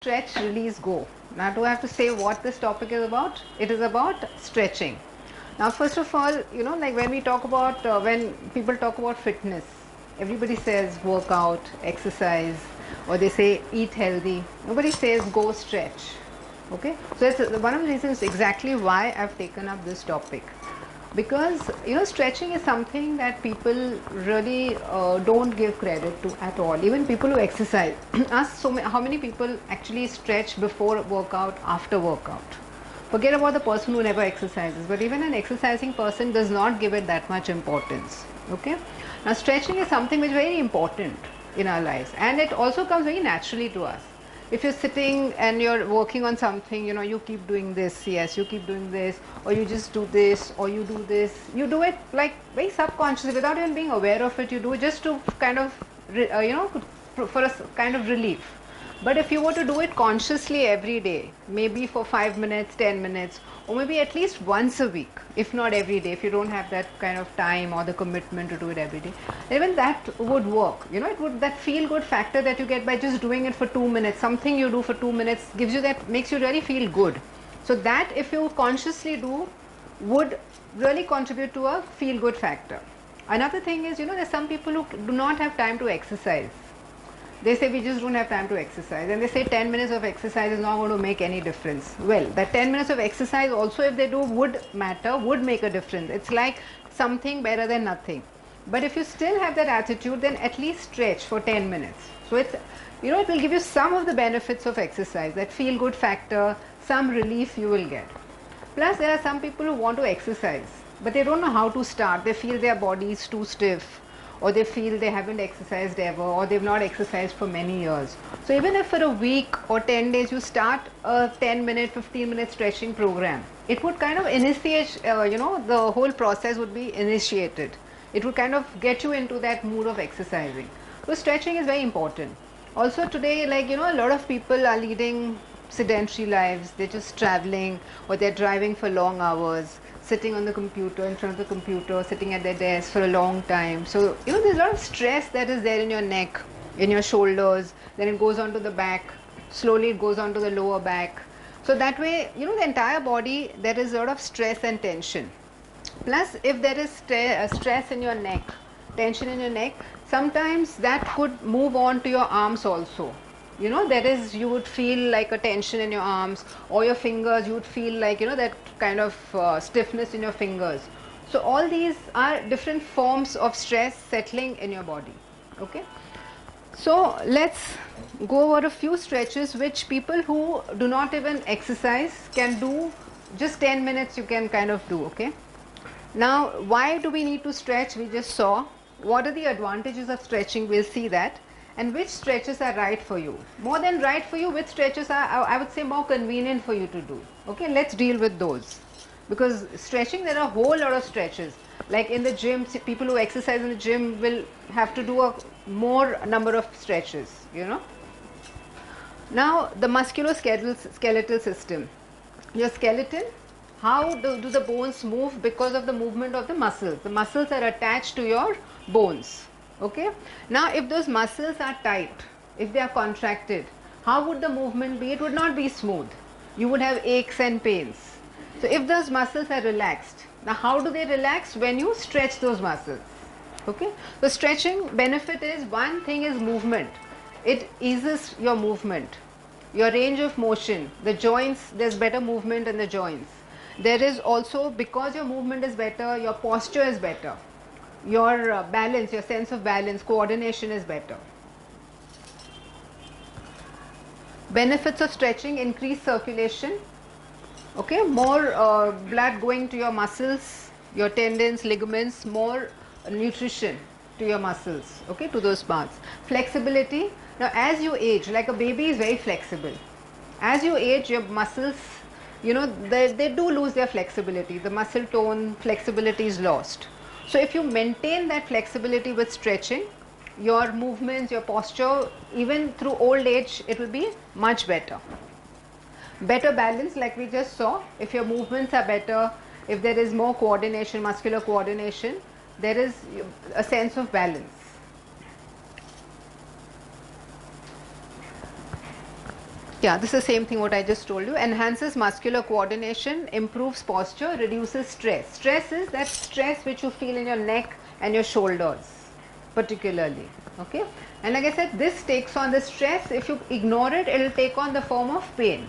Stretch, release, go. Now, do I have to say what this topic is about? It is about stretching. Now, first of all, like when we talk about, when people talk about fitness, everybody says work out, exercise, or they say eat healthy. Nobody says go stretch. Okay, so that's one of the reasons exactly why I've taken up this topic, because stretching is something that people really don't give credit to at all. Even people who exercise ask how many people actually stretch before workout, after workout. Forget about the person who never exercises, but even an exercising person does not give it that much importance. Okay, now stretching is something which is very important in our lives, and it also comes very naturally to us. If you're sitting and you're working on something, you keep doing this, yes, you keep doing this, or you just do this, or you do this, you do it like very subconsciously without even being aware of it. You do it just to kind of for a kind of relief. But if you were to do it consciously every day, maybe for 5 minutes, 10 minutes, or maybe at least once a week, if not every day, if you don't have that kind of time or the commitment to do it every day, even that would work. It would, that feel good factor that you get by just doing it for 2 minutes, something you do for 2 minutes gives you that, makes you really feel good. So that, if you consciously do, would really contribute to a feel good factor. Another thing is, there's some people who do not have time to exercise. They say we just don't have time to exercise, and they say 10 minutes of exercise is not going to make any difference. Well, that 10 minutes of exercise also, if they do, would matter, would make a difference. It's like something better than nothing. But if you still have that attitude, then at least stretch for 10 minutes. So it's, it will give you some of the benefits of exercise, that feel good factor, some relief you will get. Plus, there are some people who want to exercise, but they don't know how to start. They feel their body is too stiff, or they feel they haven't exercised ever, or they've not exercised for many years. So even if for a week or 10 days you start a 10-minute, 15-minute stretching program, it would kind of initiate, the whole process would be initiated. It would kind of get you into that mood of exercising. So stretching is very important. Also today, a lot of people are leading sedentary lives. They're just traveling, or they're driving for long hours, sitting on the computer, in front of the computer, sitting at their desk for a long time. So, there's a lot of stress that is there in your neck, in your shoulders, then it goes on to the back, slowly it goes on to the lower back. So that way, the entire body, there is a lot of stress and tension. Plus, if there is stress in your neck, tension in your neck, sometimes that could move on to your arms also. There is, you would feel like a tension in your arms, or your fingers, you would feel like, that kind of stiffness in your fingers. So all these are different forms of stress settling in your body. Okay. So let's go over a few stretches which people who do not even exercise can do. Just 10 minutes you can kind of do. Okay. Now, why do we need to stretch? We just saw. What are the advantages of stretching? We'll see that. And which stretches are right for you. More than right for you, which stretches are, I would say, more convenient for you to do. Okay, let's deal with those. Because stretching, there are a whole lot of stretches. Like in the gym, people who exercise in the gym will have to do a more number of stretches, Now, the musculoskeletal system. Your skeleton, how do the bones move? Because of the movement of the muscles. The muscles are attached to your bones. Okay. Now, if those muscles are tight, if they are contracted, how would the movement be? It would not be smooth. You would have aches and pains. So, if those muscles are relaxed, now how do they relax? When you stretch those muscles. Okay. The stretching benefit is, one thing is movement. It eases your movement, your range of motion, the joints, there's better movement in the joints. There is also, because your movement is better, your posture is better. Your balance, your sense of balance, coordination is better. Benefits of stretching: increased circulation, okay, more blood going to your muscles, your tendons, ligaments, more nutrition to your muscles, okay, to those parts. Flexibility. Now, as you age, like a baby is very flexible. As you age, your muscles, they do lose their flexibility. The muscle tone, flexibility is lost. So if you maintain that flexibility with stretching, your movements, your posture, even through old age, it will be much better. Better balance, like we just saw. If your movements are better, if there is more coordination, muscular coordination, there is a sense of balance. Yeah, this is the same thing what I just told you. Enhances muscular coordination, improves posture, reduces stress. Stress is that stress which you feel in your neck and your shoulders particularly. Okay. And like I said, this takes on the stress. If you ignore it, it will take on the form of pain.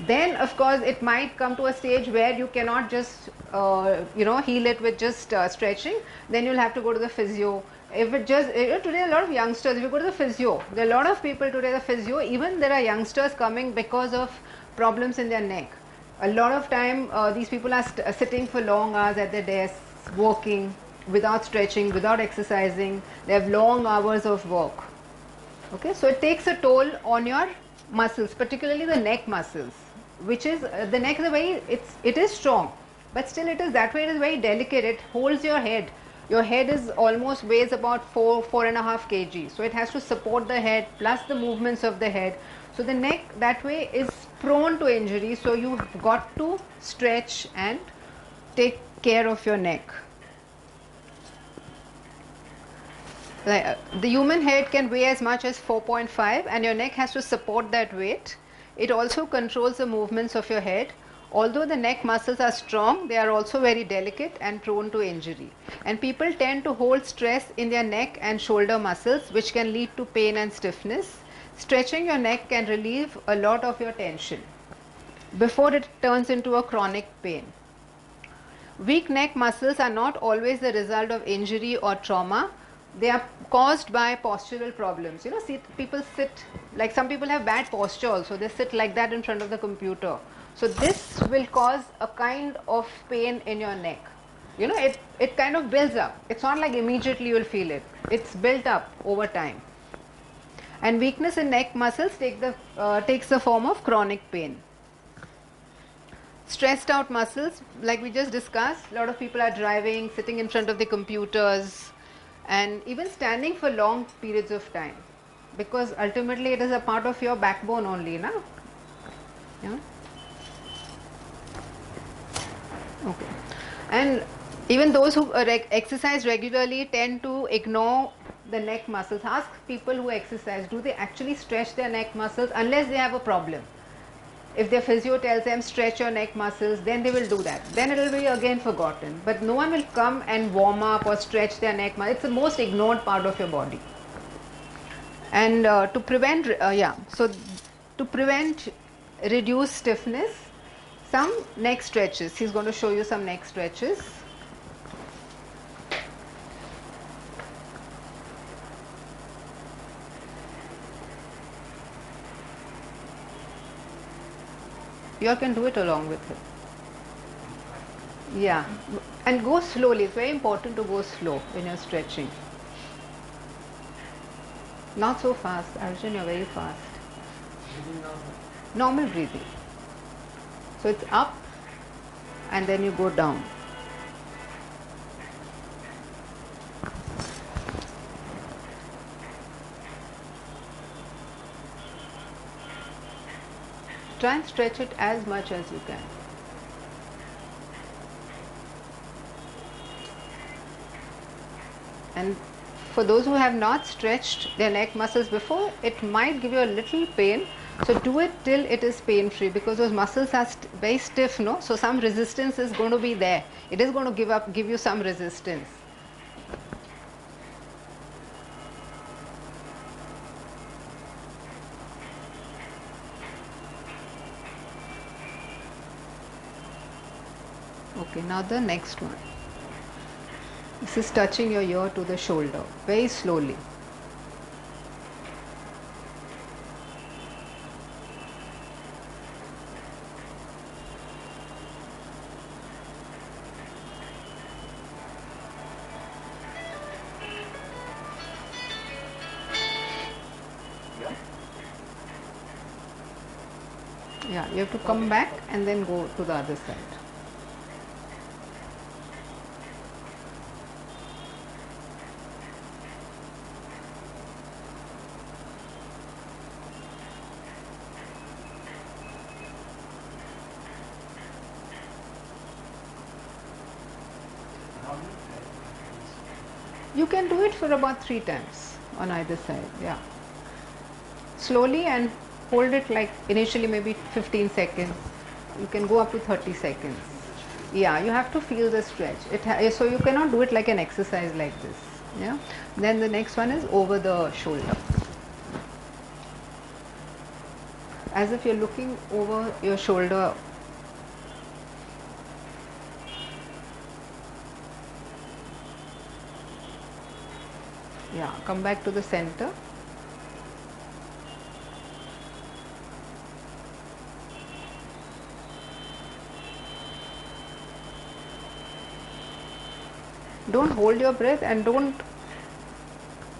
Then of course it might come to a stage where you cannot just heal it with just stretching. Then you'll have to go to the physio. If it just today a lot of youngsters, if you go to the physio, there are a lot of people today the physio, even there are youngsters coming because of problems in their neck. A lot of time these people are sitting for long hours at their desks, working without stretching, without exercising. They have long hours of work. Okay, so it takes a toll on your muscles, particularly the neck muscles, which is the neck is a very it is strong, but still it is that way, it is very delicate. It holds your head. Your head is almost weighs about 4.5 kg, so it has to support the head plus the movements of the head. So the neck that way is prone to injury. So you've got to stretch and take care of your neck. The human head can weigh as much as 4.5 and your neck has to support that weight. It also controls the movements of your head. Although the neck muscles are strong, they are also very delicate and prone to injury. And people tend to hold stress in their neck and shoulder muscles, which can lead to pain and stiffness. Stretching your neck can relieve a lot of your tension before it turns into a chronic pain. Weak neck muscles are not always the result of injury or trauma. They are caused by postural problems. People sit, like some people have bad posture also. They sit like that in front of the computer. So this will cause a kind of pain in your neck. It kind of builds up. It's not like immediately you will feel it. It's built up over time. And weakness in neck muscles takes the form of chronic pain. Stressed out muscles, like we just discussed, a lot of people are driving, sitting in front of the computers, and even standing for long periods of time, because ultimately it is a part of your backbone only, na? Yeah. Okay. And even those who exercise regularly tend to ignore the neck muscles. Ask people who exercise, do they actually stretch their neck muscles unless they have a problem? If their physio tells them stretch your neck muscles, then they will do that. Then it will be again forgotten. But no one will come and warm up or stretch their neck muscles. It's the most ignored part of your body. And to prevent, to prevent reduced stiffness, some neck stretches. He's going to show you some neck stretches. You all can do it along with him. Yeah, and go slowly. It's very important to go slow when you're stretching. Not so fast, Arjun, you're very fast. Normal breathing. So it's up and then you go down. Try and stretch it as much as you can. And for those who have not stretched their neck muscles before, it might give you a little pain. So do it till it is pain free, because those muscles are very stiff, no? So some resistance is going to be there. It is going to give you some resistance. Okay, now the next one. This is touching your ear to the shoulder, very slowly. Yeah, you have to come back and then go to the other side. You can do it for about 3 times on either side. Yeah, slowly and hold it like initially maybe 15 seconds. You can go up to 30 seconds. Yeah, you have to feel the stretch. So you cannot do it like an exercise like this. Yeah. Then the next one is over the shoulder. As if you're looking over your shoulder. Yeah, come back to the center. Don't hold your breath and don't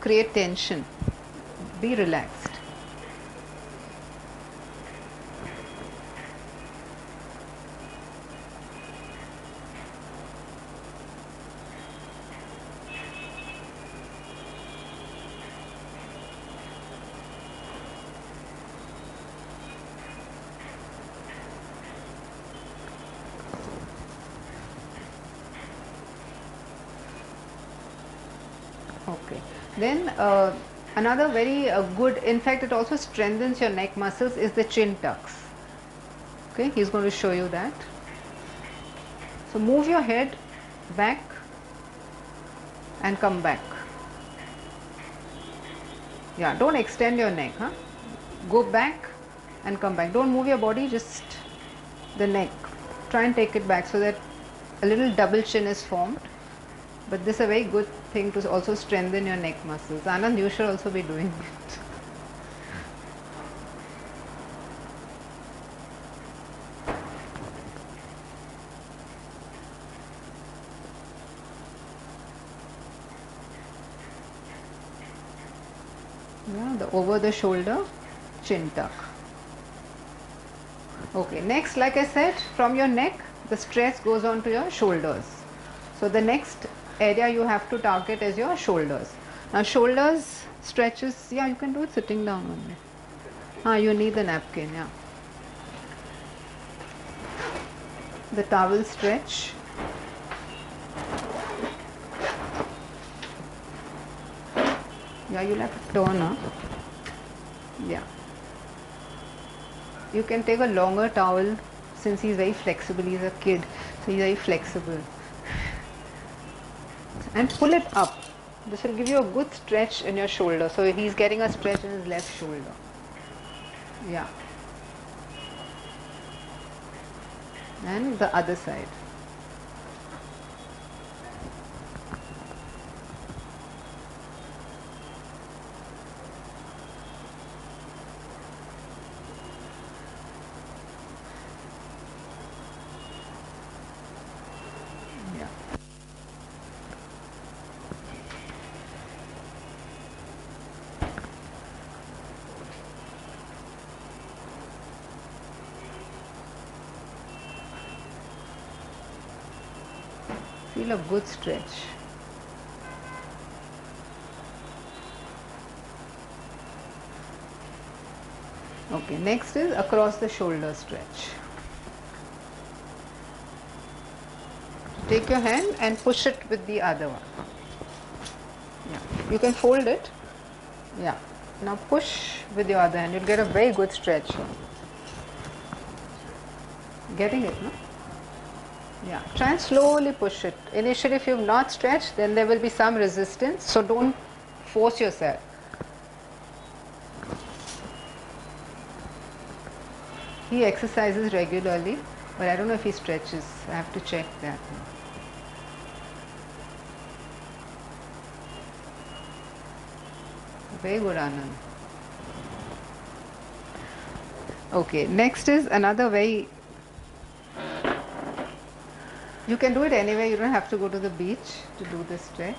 create tension. Be relaxed. Okay. Then another very good, in fact it also strengthens your neck muscles, is the chin tucks. Okay, he's going to show you that. So move your head back and come back. Yeah, don't extend your neck, huh? Go back and come back. Don't move your body, just the neck. Try and take it back so that a little double chin is formed. But this is a very good thing to also strengthen your neck muscles. Anand, you should also be doing it. Yeah, the over the shoulder chin tuck. Okay, next, like I said, from your neck the stress goes on to your shoulders. So the next area you have to target is your shoulders. Now shoulders stretches, yeah, you can do it sitting down only. You need the napkin, yeah. The towel stretch. Yeah, you'll have to turn, huh? Yeah. You can take a longer towel since he's very flexible. He's a kid, so he's very flexible. And pull it up. This will give you a good stretch in your shoulder. So he's getting a stretch in his left shoulder. Yeah. And the other side. Yeah. Feel a good stretch. Okay, next is across the shoulder stretch. Take your hand and push it with the other one. Yeah, you can fold it. Yeah, now push with your other hand. You'll get a very good stretch. Getting it, no? Yeah, try and slowly push it. Initially, if you have not stretched, then there will be some resistance. So don't force yourself. He exercises regularly, but I don't know if he stretches. I have to check that. Very good, Anand. Okay, next is another very, you can do it anywhere, you don't have to go to the beach to do this stretch.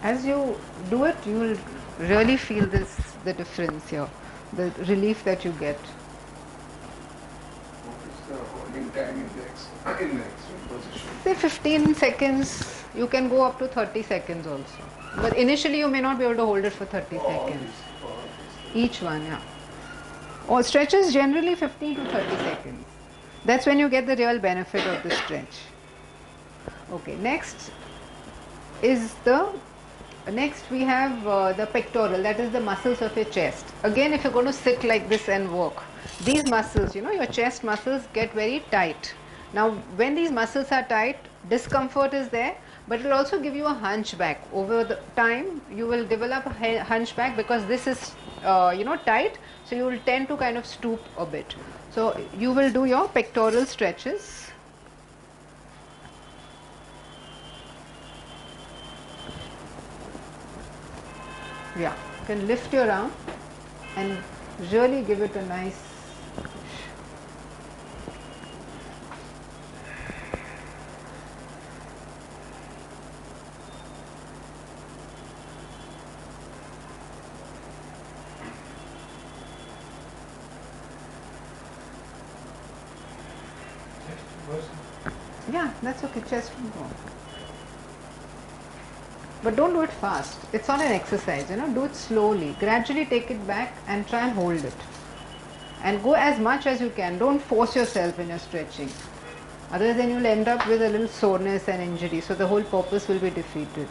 As you do it, you will really feel the difference here, the relief that you get. What is the holding time in the external position? Say 15 seconds, you can go up to 30 seconds also. But initially you may not be able to hold it for 30 seconds. Each one, yeah. Or stretches generally 15 to 30 seconds. That's when you get the real benefit of the stretch. Okay, next we have the pectoral, that is the muscles of your chest. Again, if you're going to sit like this and work, these muscles, your chest muscles get very tight. Now when these muscles are tight, discomfort is there, but it will also give you a hunchback. Over the time you will develop a hunchback because this is tight, so you will tend to kind of stoop a bit. So you will do your pectoral stretches. Yeah, you can lift your arm and really give it a nice push. Yeah, that's okay, chest will go. But don't do it fast. It's not an exercise, do it slowly. Gradually take it back and try and hold it. And go as much as you can. Don't force yourself when you're stretching. Otherwise then you'll end up with a little soreness and injury. So the whole purpose will be defeated.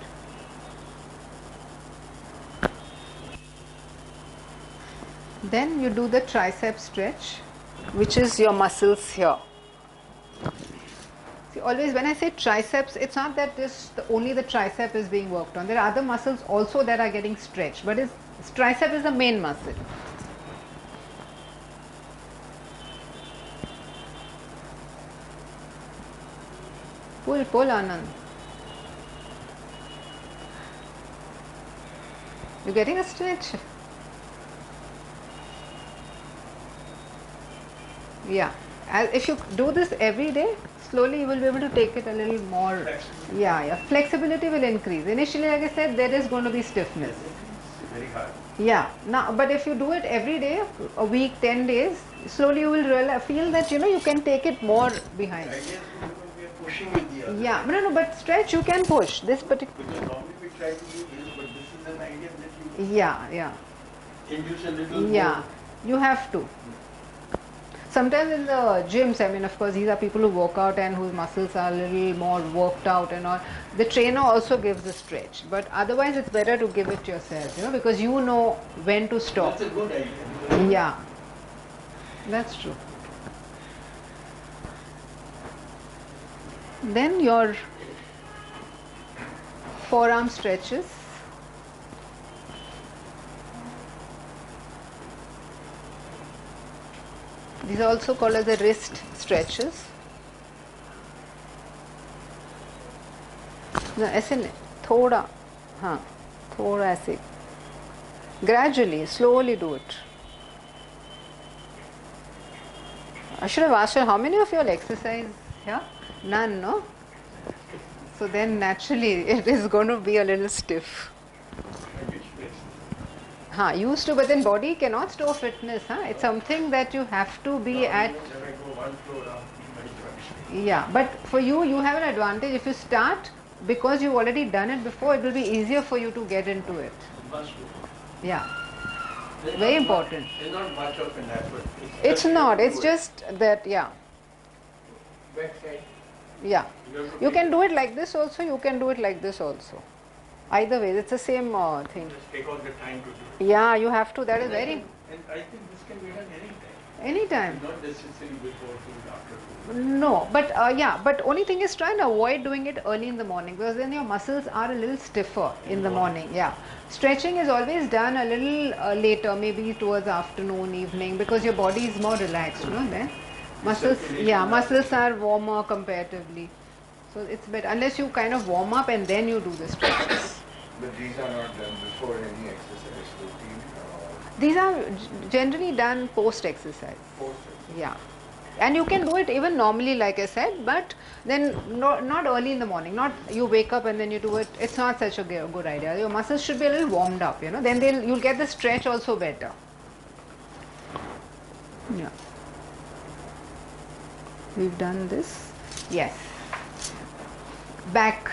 Then you do the tricep stretch, which is your muscles here. See, always when I say triceps, it's not that only the tricep is being worked on. There are other muscles also that are getting stretched, but tricep is the main muscle. Pull, Anand. You're getting a stretch? Yeah. If you do this every day, slowly you will be able to take it a little more. Yeah. Flexibility will increase. Initially, like I said, there is going to be stiffness. Very hard. Yeah. Now, but if you do it every day, a week, 10 days, slowly you will feel that you can take it more behind. I guess we are pushing with the other. Yeah. No. But stretch you can push. This particular. Because normally we try to do this, but this is an idea that you. Yeah. Induce a little. Yeah. More. You have to. Sometimes in the gyms, of course, these are people who work out and whose muscles are a little more worked out and all. The trainer also gives a stretch, but otherwise it's better to give it yourself, because you know when to stop. That's a good idea. Yeah, that's true. Then your forearm stretches. These are also called as the wrist stretches. ऐसे नहीं, थोड़ा, हाँ, थोड़ा ऐसे. Gradually, slowly do it. I should have asked you, how many of you all exercise here? None, no? So then naturally it is going to be a little stiff. Used to, but then body cannot store fitness. It's something that you have to be at. Yeah, but for you have an advantage. If you start, because you've already done it before, it will be easier for you to get into it. Yeah, very important. It's not much of an effort. It's not. It's just that, yeah. Backside. Yeah. You can do it like this also. You can do it like this also. Either way, it's the same thing. Just take all the time to do it. Yeah, you have to. That is very. And I think this can be done anytime. Anytime. Not necessarily before food, after food. No, but only thing is try and avoid doing it early in the morning, because then your muscles are a little stiffer in the morning. Yeah. Stretching is always done a little later, maybe towards afternoon, evening, because your body is more relaxed, then. Muscles are warmer comparatively. So it's better, unless you kind of warm up and then you do the stretches. But these are not done before any exercise routine? These are generally done post exercise. Yeah. And you can do it even normally, like I said, but then not early in the morning. Not you wake up and then you do it. It's not such a good idea. Your muscles should be a little warmed up, Then you'll get the stretch also better. Yeah. We've done this. Yes. Back.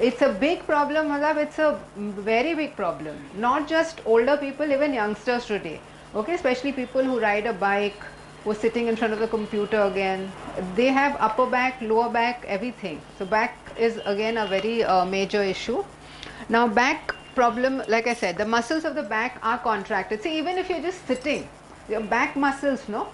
It's a big problem, Madhav. It's a very big problem. Not just older people, even youngsters today. Okay, especially people who ride a bike, who are sitting in front of the computer again. They have upper back, lower back, everything. So back is again a very major issue. Now back problem, like I said, the muscles of the back are contracted. See, even if you're just sitting, your back muscles, no,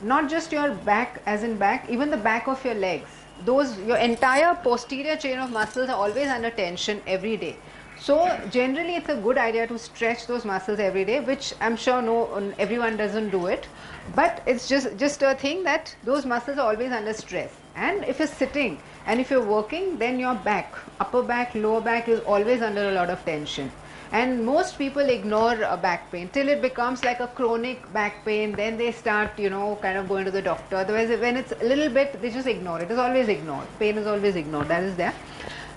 not just your back as in back, even the back of your legs, those, your entire posterior chain of muscles are always under tension every day. So generally it's a good idea to stretch those muscles every day, which I'm sure no everyone doesn't do it, but it's just a thing that those muscles are always under stress. And if you're sitting and if you're working, then your back, upper back, lower back is always under a lot of tension. And most people ignore back pain till it becomes like a chronic back pain. Then they start, kind of going to the doctor. Otherwise, when it's a little bit, they just ignore it. It's always ignored. Pain is always ignored. That is there.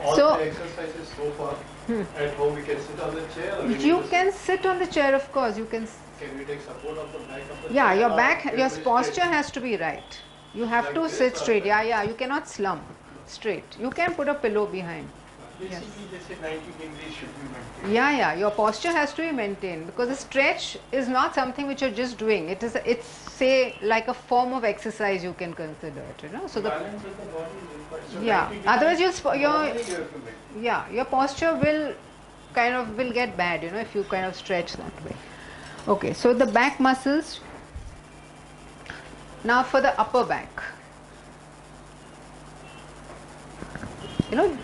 All So the exercises so far at home, we can sit on the chair. Or you can sit on the chair, of course. You can. Can we take support of the back of the chair? Yeah, your or back, can your we posture straight? has to be right. You have Like to this sit or straight. like- Yeah. You cannot slump. Straight. You can put a pillow behind. Basically, they say 90 degrees should be maintained. Yeah, your posture has to be maintained, because a stretch is not something which you're just doing. It's say like a form of exercise, you can consider it, So the Balance with the body is important. So yeah, 90 otherwise degrees normally you your have to maintain. your posture will get bad, if you kind of stretch that way. Okay, so the back muscles. Now for the upper back.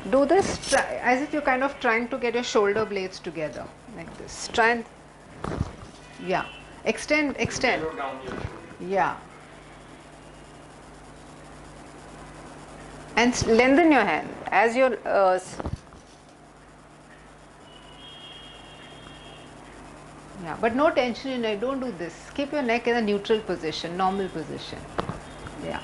Do this as if you're kind of trying to get your shoulder blades together, like this. Try and, extend. Narrow down your shoulder. Yeah. And lengthen your hand as your but no tension in it. Don't do this. Keep your neck in a neutral position, normal position. Yeah.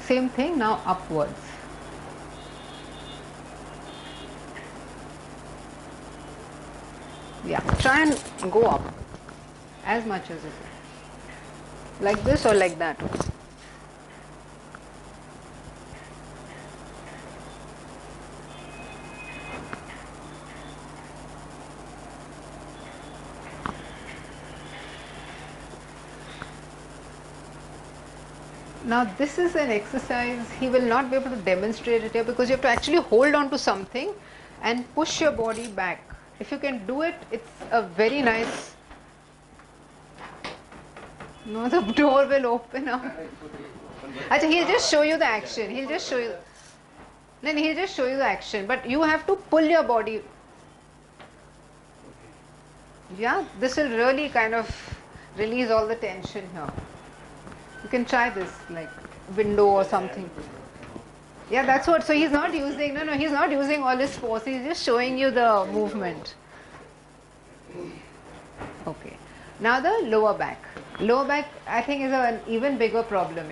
Same thing now upwards. Yeah, try and go up as much as you can. Like this or like that. Now this is an exercise, he will not be able to demonstrate it here, because you have to actually hold on to something and push your body back. If you can do it, it's a very nice. No, the door will open up. Achha, he'll just show you the action. He'll just show you. Then he'll just show you the action. But you have to pull your body. Yeah, this will really kind of release all the tension here. You can try this, like window or something. Yeah, that's what. So he's not using. No, he's not using all his force. He's just showing you the movement. Okay. Now the lower back. Lower back, I think, is an even bigger problem.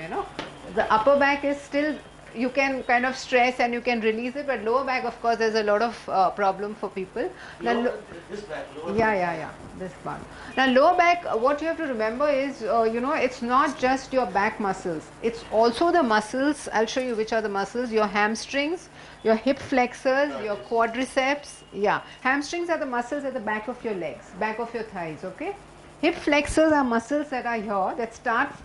The upper back is still, you can kind of stress and you can release it, but lower back, of course, there's a lot of problem for people. Now, This back, lower yeah, this part. Now lower back, what you have to remember is, it's not just your back muscles. It's also the muscles. I'll show you which are the muscles. Your hamstrings, your hip flexors, your quadriceps. Yeah, hamstrings are the muscles at the back of your legs, back of your thighs. Okay. Hip flexors are muscles that are here,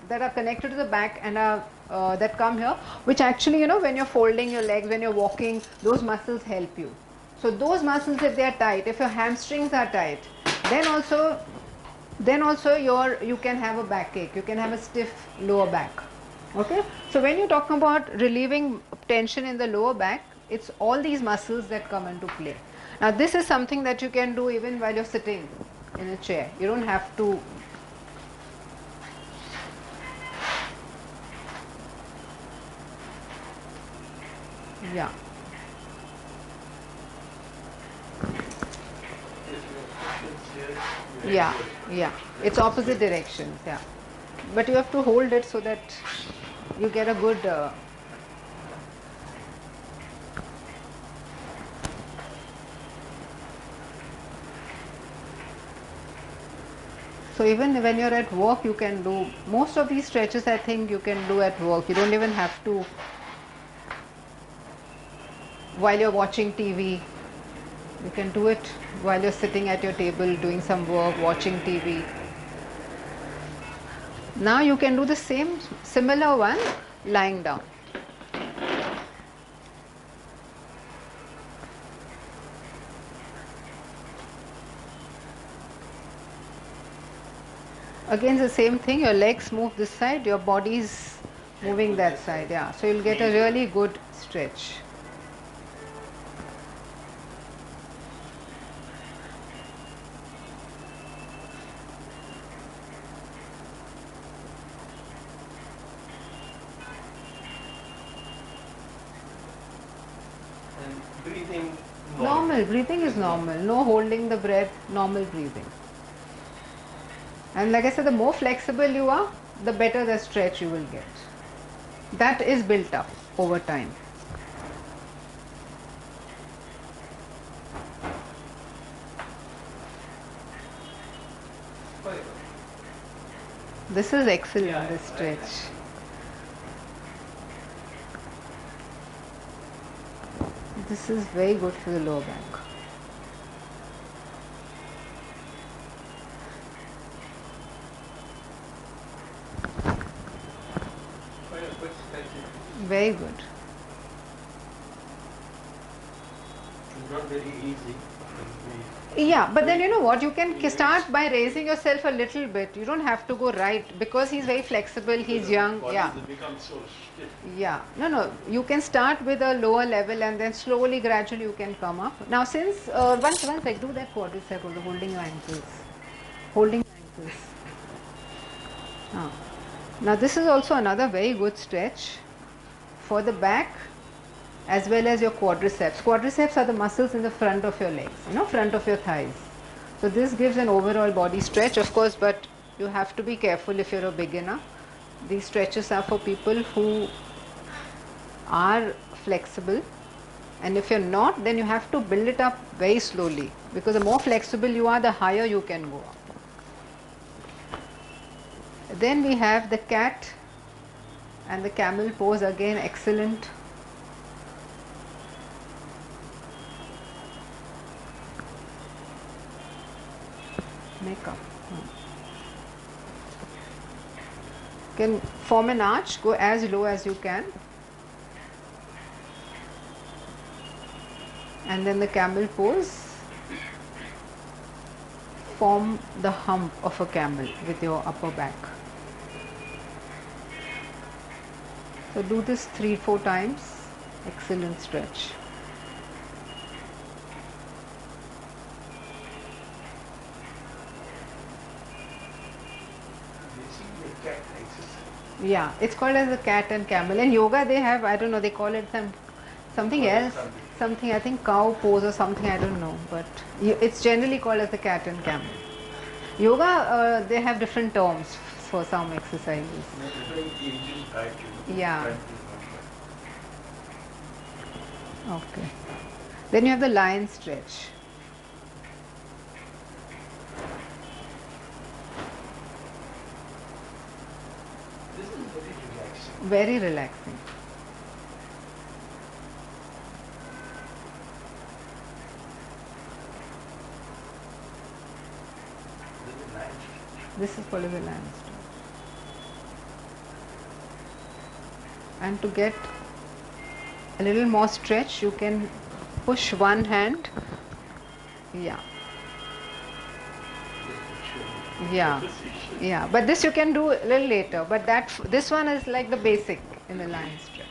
that are connected to the back and are that come here, which actually, when you're folding your legs, when you're walking, those muscles help you. So those muscles, if they are tight, if your hamstrings are tight, then also you can have a backache, you can have a stiff lower back. Okay. So when you talk about relieving tension in the lower back, it's all these muscles that come into play. Now this is something that you can do even while you're sitting in a chair. You don't have to. Yeah. Yeah. It's opposite directions. Yeah. But you have to hold it so that you get a good. So even when you're at work, you can do most of these stretches. I think you can do at work. You don't even have to while you're watching TV. You can do it while you're sitting at your table doing some work, watching TV. Now you can do the same similar one lying down. Again the same thing, your legs move this side, your body is moving that side. Yeah, so you'll get a really good stretch. And breathing Normal breathing is normal, no holding the breath, normal breathing. And like I said, the more flexible you are, the better the stretch you will get. That is built up over time. This is excellent, Yeah, this stretch. This is very good for the lower back. quite a good stretch. Very good. It's not very easy. Yeah, but then you know what, you can start by raising yourself a little bit. You don't have to go right because he's very flexible, he's young. Yeah. Becomes so stiff. Yeah, no, you can start with a lower level and then slowly, gradually you can come up. Now since, once I do that quadricep also, holding your ankles. Holding your ankles. Now this is also another very good stretch for the back as well as your quadriceps. Quadriceps are the muscles in the front of your legs, front of your thighs. So this gives an overall body stretch, of course, but you have to be careful if you're a beginner. These stretches are for people who are flexible, and if you're not, then you have to build it up very slowly, because the more flexible you are, the higher you can go up. Then we have the cat and the camel pose, again excellent. Make up. Can form an arch, go as low as you can, and then the camel pose, form the hump of a camel with your upper back. So do this 3-4 times. Excellent stretch. Cat exercise. Yeah, it's called as the cat and camel. In yoga they have, I don't know, they call it something else, something, I think cow pose or something, I don't know, but it's generally called as the cat and camel. Yoga, they have different terms for some exercises. Very Asian type, Yeah. Type is Okay. Then you have the lion stretch. This is very relaxing. Very relaxing. This is nice. This is called as a lion stretch. And to get a little more stretch, you can push one hand. Yeah. Yeah, but this you can do a little later, but this one is like the basic in the lion stretch.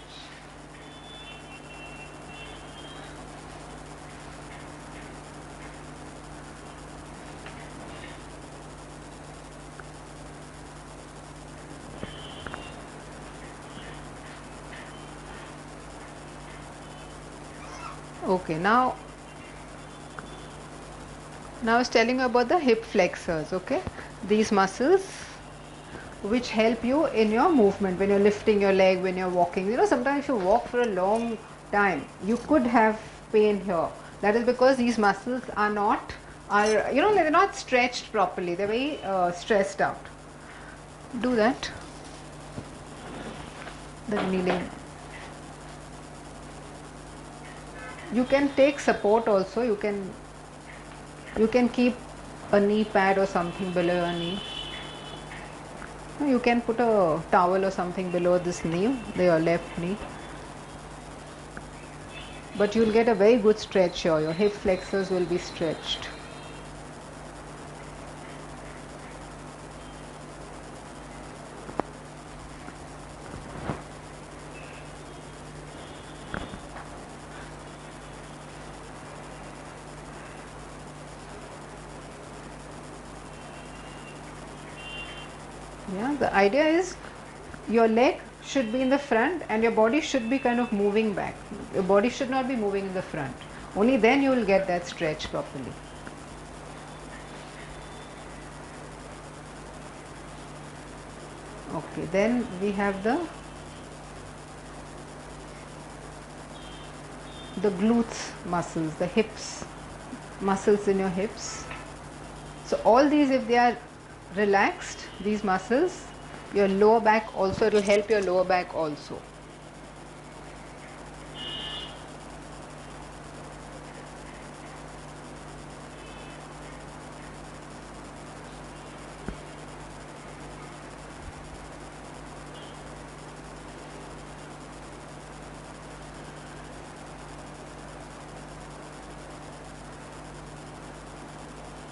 Okay, now I was telling you about the hip flexors, okay? These muscles which help you in your movement when you're lifting your leg, when you're walking. Sometimes if you walk for a long time, you could have pain here. That is because these muscles are not are, you know, they're not stretched properly, they're very stressed out. Do that. The kneeling. You can take support also. You can keep a knee pad or something below your knee. You can put a towel or something below this knee, your left knee. But you'll get a very good stretch here. Your hip flexors will be stretched. Yeah, the idea is your leg should be in the front and your body should be kind of moving back. Your body should not be moving in the front. Only then you will get that stretch properly. Okay, then we have the glutes muscles, the hips, muscles in your hips. So all these, if they are relaxed, these muscles, your lower back also, it will help your lower back also.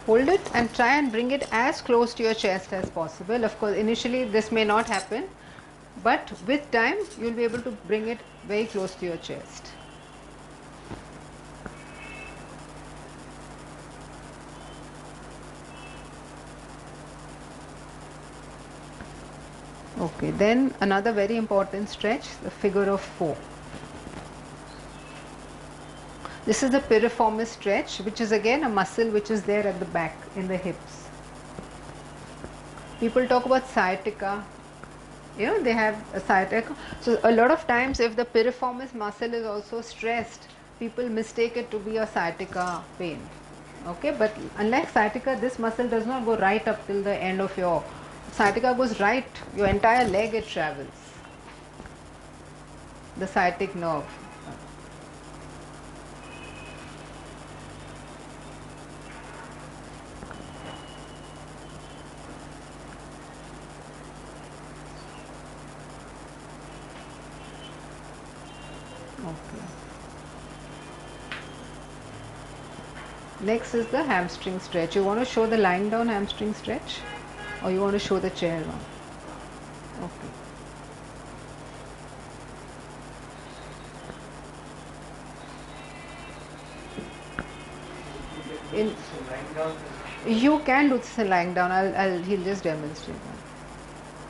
Hold it and try and bring it as close to your chest as possible. Of course, initially this may not happen, but with time you will be able to bring it very close to your chest. Okay, then another very important stretch, the figure of 4. This is the piriformis stretch, which is again a muscle which is there at the back in the hips. People talk about sciatica. You know, they have a sciatica. So a lot of times if the piriformis muscle is also stressed, people mistake it to be a sciatica pain. Okay, but unlike sciatica, this muscle does not go right up till the end of your, sciatica goes right, your entire leg it travels. The sciatic nerve. Okay. Next is the hamstring stretch. You want to show the lying down hamstring stretch or you want to show the chair one? Okay. In, you can do this in lying down. He'll just demonstrate that.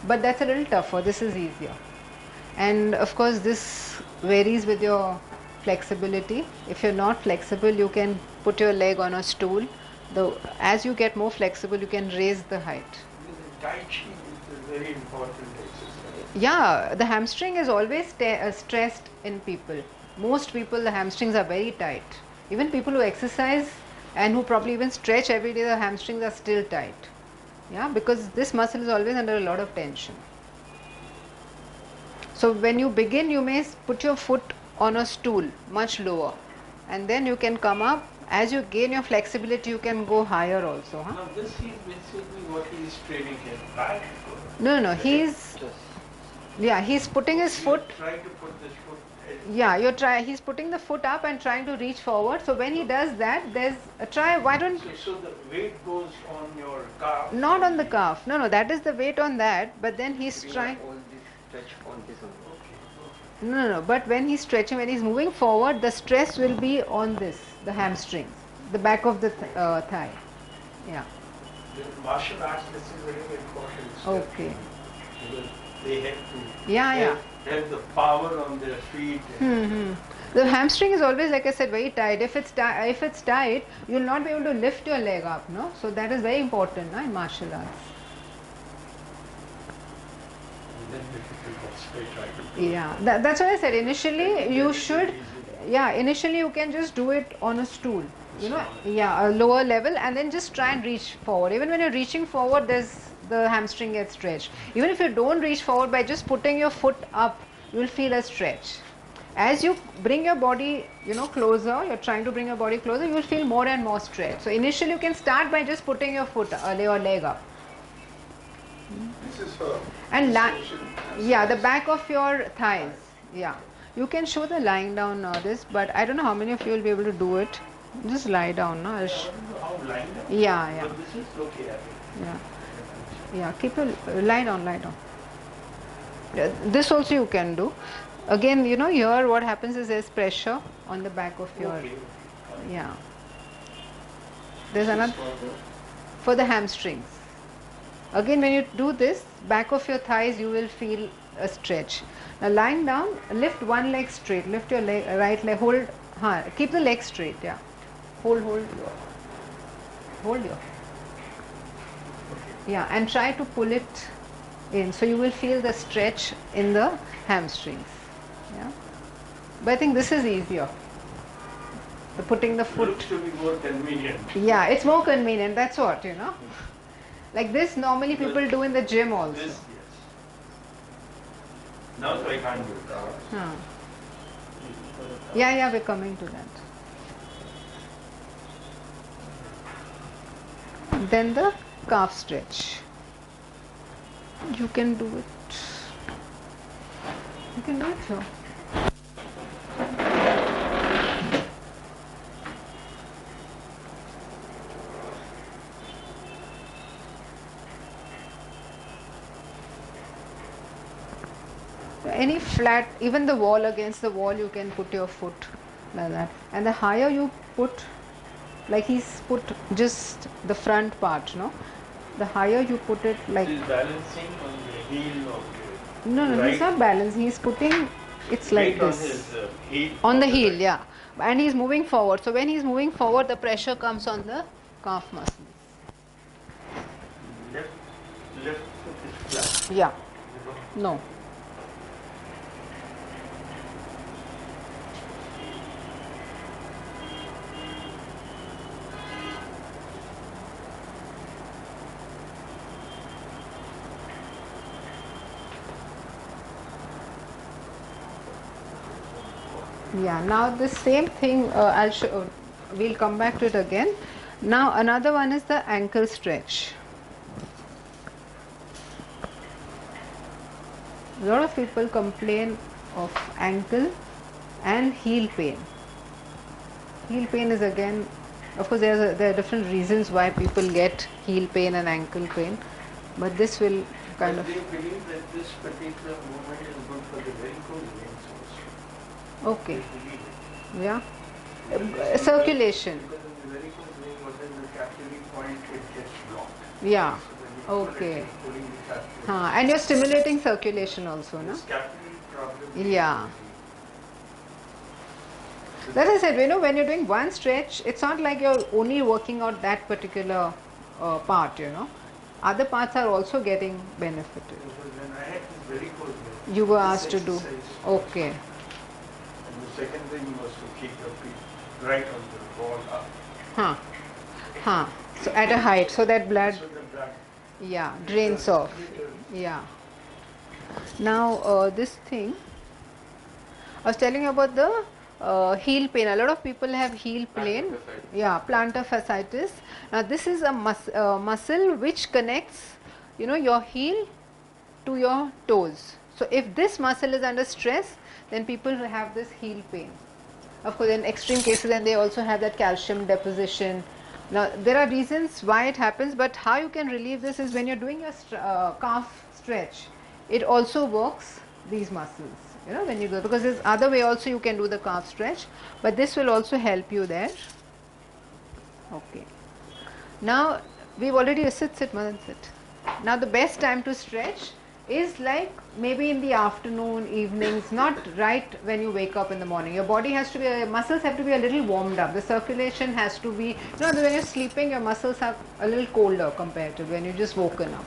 But that's a little tougher. This is easier. And of course this varies with your flexibility. If you're not flexible, you can put your leg on a stool. As you get more flexible, you can raise the height. Tai Chi is a very important exercise. Yeah, the hamstring is always stressed in people. Most people, the hamstrings are very tight. Even people who exercise and who probably even stretch every day, the hamstrings are still tight. Yeah, because this muscle is always under a lot of tension. So when you begin, you may put your foot on a stool much lower and then you can come up. As you gain your flexibility, you can go higher also. Huh? Now this is basically what he is training his back. No, he's putting his foot. Try to put this foot. Yeah, he's putting the foot up and trying to reach forward. So when he does that, there's a try. Why don't? So the weight goes on your calf. Not on the calf. No, that is the weight on that. But then he's trying. All this stretch on this one. No. But when he's stretching, when he's moving forward, the stress will be on this, the hamstrings, the back of the thigh. Yeah. In martial arts, this is very important. Okay. Because they have to have the power on their feet. The hamstring is always, like I said, very tight. If it's tight, you will not be able to lift your leg up. No, so that is very important in martial arts. Yeah, that's what I said. Initially, you should. Yeah, initially you can just do it on a stool. you know, yeah, a lower level, and then just try and reach forward. Even when you're reaching forward, the hamstring gets stretched. Even if you don't reach forward, by just putting your foot up, you will feel a stretch. As you bring your body, you know, closer, you're trying to bring your body closer, you will feel more and more stretch. So initially you can start by just putting your foot, your leg up. This is for And extension. yeah, the back of your thighs. Yeah, you can show the lying down this, but I don't know how many of you will be able to do it. Just lie down, no? How lying down? Yeah, yeah, But this is okay, I think. yeah, yeah. Keep your lie down, lie down. Yeah, this also you can do. Again, you know, here what happens is there's pressure on the back of your, Okay. yeah. There's This is another for for the hamstrings. Again, when you do this, back of your thighs, you will feel a stretch. Now, lying down, lift one leg straight. Lift your leg, right leg. Hold. Keep the leg straight. Yeah. Hold. Hold your. Yeah, and try to pull it in. So you will feel the stretch in the hamstrings. Yeah. But I think this is easier. The putting the foot. Looks to be more convenient. Yeah, it's more convenient. That's what, you know. Like this, normally people do in the gym also. This, yes. Now so I can't do it. Huh. Yeah, we're coming to that. Then the calf stretch. You can do it. You can do it here. Any flat, even the wall, against the wall, you can put your foot like that. And the higher you put, like he's put just the front part, no? The higher you put it, like He's balancing on the heel of the no, right. he's not balanced. He's putting it's like weight on this his heel. on the of heel, right. yeah. And he's moving forward. So when he's moving forward, the pressure comes on the calf muscles. Left foot is flat. Yeah. No. Yeah, now the same thing, I'll show, we'll come back to it again. Now another one is the ankle stretch. A lot of people complain of ankle and heel pain. Heel pain is, again, of course there are different reasons why people get heel pain and ankle pain, but this will kind But of, they believe that this particular movement is good for the varicose veins also. okay, They believe it. yeah, Because circulation, Because in the varicose vein, what is the capillary point, it gets blocked. yeah, So when you pull it, okay. it's pulling the capillary. and you're stimulating circulation also, no? This capillary problem. Yeah. That I said, you know, when you're doing one stretch, it's not like you're only working out that particular part, you know. Other parts are also getting benefited. Because when I had this varicose vein, You were this asked to do. exercise Okay. And the second thing was to keep your feet right on the wall up. So at a height, so that blood, So the blood yeah, drains off. Yeah. Now this thing, I was telling you about the heel pain. A lot of people have heel pain. Plantar fasciitis. Yeah, plantar fasciitis. Now this is a muscle which connects, you know, your heel to your toes. So if this muscle is under stress, then people have this heel pain. Of course, in extreme cases, then they also have that calcium deposition. Now there are reasons why it happens, but how you can relieve this is when you're doing your calf stretch. It also works these muscles. You know, when you go, because there's other way also you can do the calf stretch, but this will also help you there. Okay. Now we've already sit, Madan, sit. Now the best time to stretch is like maybe in the afternoon, evenings, not right when you wake up in the morning. Your body has to be, muscles have to be a little warmed up. The circulation has to be, you know, when you're sleeping, your muscles are a little colder compared to when you just woken up.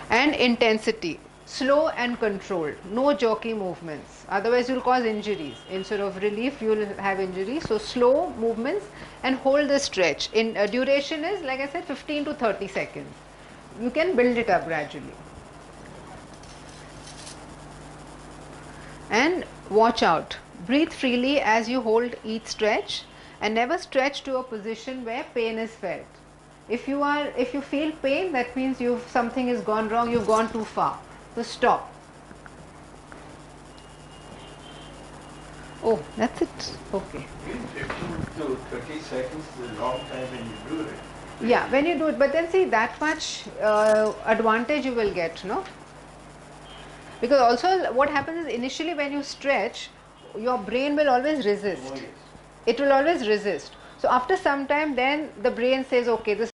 And intensity. slow and controlled, no jerky movements, otherwise you will cause injuries. Instead of relief you will have injury. So slow movements and hold the stretch. In duration is, like I said, 15 to 30 seconds. You can build it up gradually. And watch out, breathe freely as you hold each stretch, and never stretch to a position where pain is felt. If you feel pain, that means something has gone wrong, you've gone too far. So stop. Oh, that's it. Okay. Even 15 to 30 seconds is a long time when you do it. Yeah, when you do it, but then see, that much advantage you will get, no? Because also what happens is, initially when you stretch, your brain will always resist. Oh, yes. It will always resist. So after some time, then the brain says, okay, this